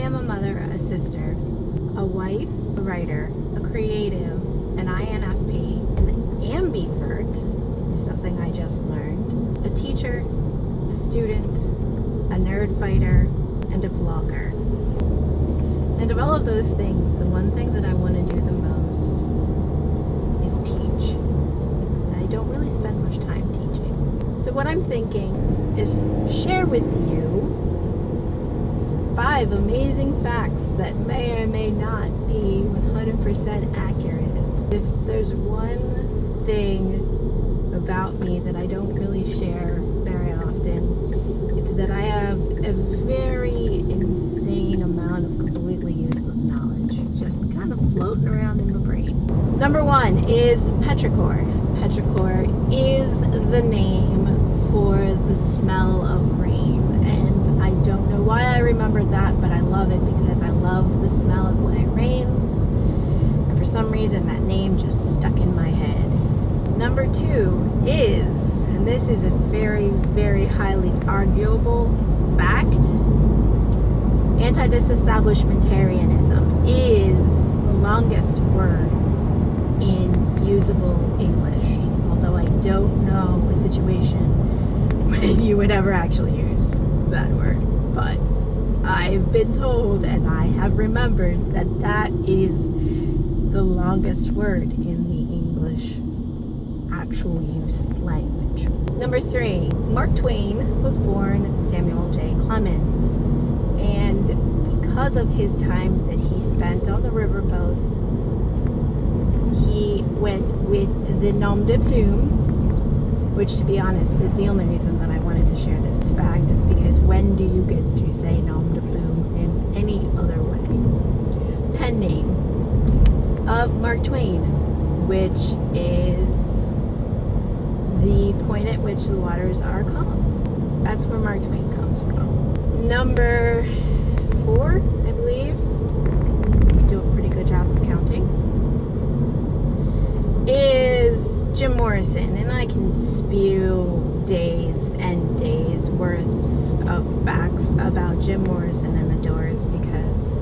am a mother, a sister, a wife, a writer, a creative, an INFP, an ambivert is something I just learned, a teacher, a student, a nerd fighter, and a vlogger. And of all of those things, the one thing that I want to do the most is teach. And I don't really spend much time teaching. So what I'm thinking is share with you 5 amazing facts that may or may not be 100% accurate. If there's one thing about me that I don't really share very often, it's that I have a very insane amount of completely useless knowledge just kind of floating around in my brain. Number 1 is petrichor. Petrichor is the name for the smell of rain, and I don't know why I remembered that, but I love it because I love the smell of when it rains, and for some reason that name just stuck in my head. Number 2 is, and this is a very, very highly arguable fact, anti-disestablishmentarianism is the longest word in usable English, although I don't know a situation when you would ever actually use that word. But I've been told and I have remembered that that is the longest word in the English actual use language. Number 3, Mark Twain was born Samuel J. Clemens, and because of his time that he spent on the riverboats, he went with the nom de plume, which, to be honest, is the only reason that I wanted to share this fact, is because when do you get to say nom de plume in any other way? Pen name of Mark Twain, which is the point at which the waters are calm. That's where Mark Twain comes from. Number 4, I believe, do a pretty good job of counting, is Jim Morrison, and I can spew days and days worth of facts about Jim Morrison and the Doors because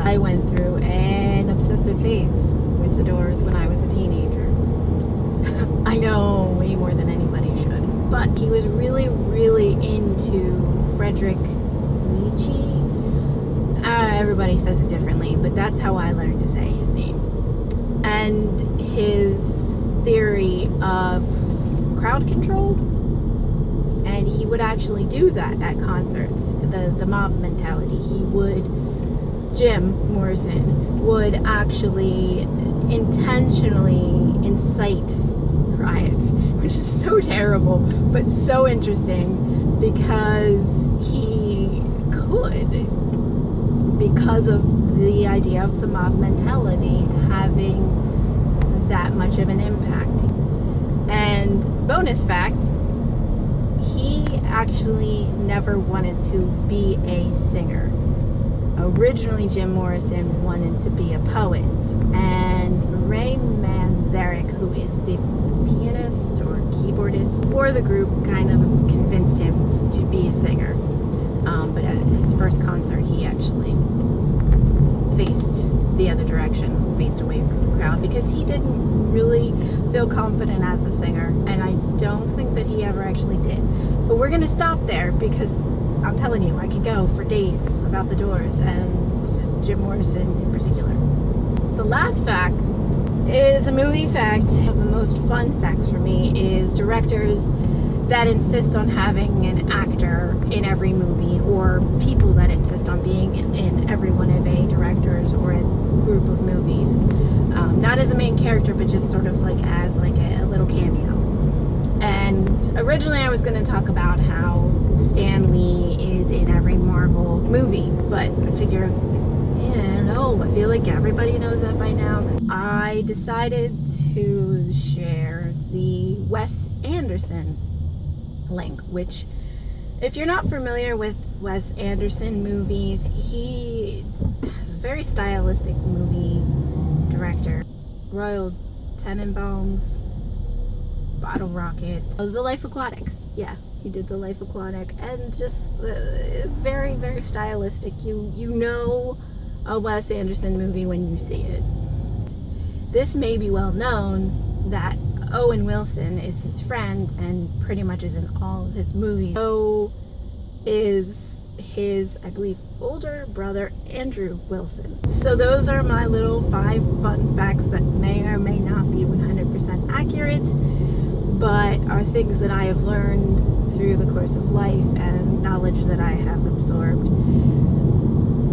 I went through an obsessive phase with the Doors when I was a teenager. So I know way more than anybody should. But he was really, really into Friedrich Nietzsche. Everybody says it differently, but that's how I learned to say his name. And his theory of crowd control, and he would actually do that at concerts, the mob mentality. Jim Morrison would actually intentionally incite riots, which is so terrible but so interesting because he could, because of the idea of the mob mentality having that much of an impact. And bonus fact, he actually never wanted to be a singer. Originally, Jim Morrison wanted to be a poet, and Ray Manzarek, who is the pianist or keyboardist for the group, kind of convinced him to be a singer. But at his first concert, he actually faced the other direction, faced away from the crowd, because he didn't really feel confident as a singer, and I don't think that he ever actually did. But we're going to stop there because I'm telling you, I could go for days about the Doors and Jim Morrison in particular. The last fact is a movie fact. One of the most fun facts for me is directors that insist on having an actor in every movie, or people that insist on being in every one of a director's or a group of movies. Not as a main character, but just sort of like as like a little cameo. And originally I was going to talk about how Stan Lee is in every Marvel movie, but I figure, I don't know, I feel like everybody knows that by now. I decided to share the Wes Anderson link, which, if you're not familiar with Wes Anderson movies, he is a very stylistic movie director. Royal Tenenbaums, Bottle Rockets, The Life Aquatic. Yeah, He did The Life Aquatic, and just very, very stylistic. You know a Wes Anderson movie when you see it. This may be well known that Owen Wilson is his friend and pretty much is in all of his movies. So is his, I believe, older brother, Andrew Wilson. So those are my little 5 fun facts that may or may not be 100% accurate, but are things that I have learned through the course of life and knowledge that I have absorbed.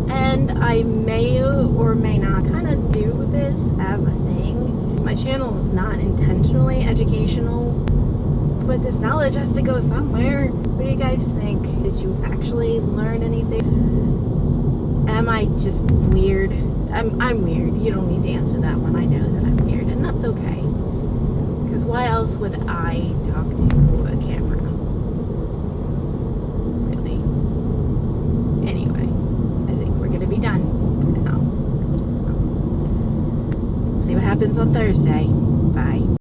And I may or may not kind of do this as a thing. My channel is not intentionally educational, but this knowledge has to go somewhere. What do you guys think? Did you actually learn anything? Am I just weird? I'm weird. You don't need to answer that one. I know that I'm weird, and that's okay. Because why else would I talk to a camera? Really? Anyway, I think we're going to be done for now. So, see what happens on Thursday. Bye.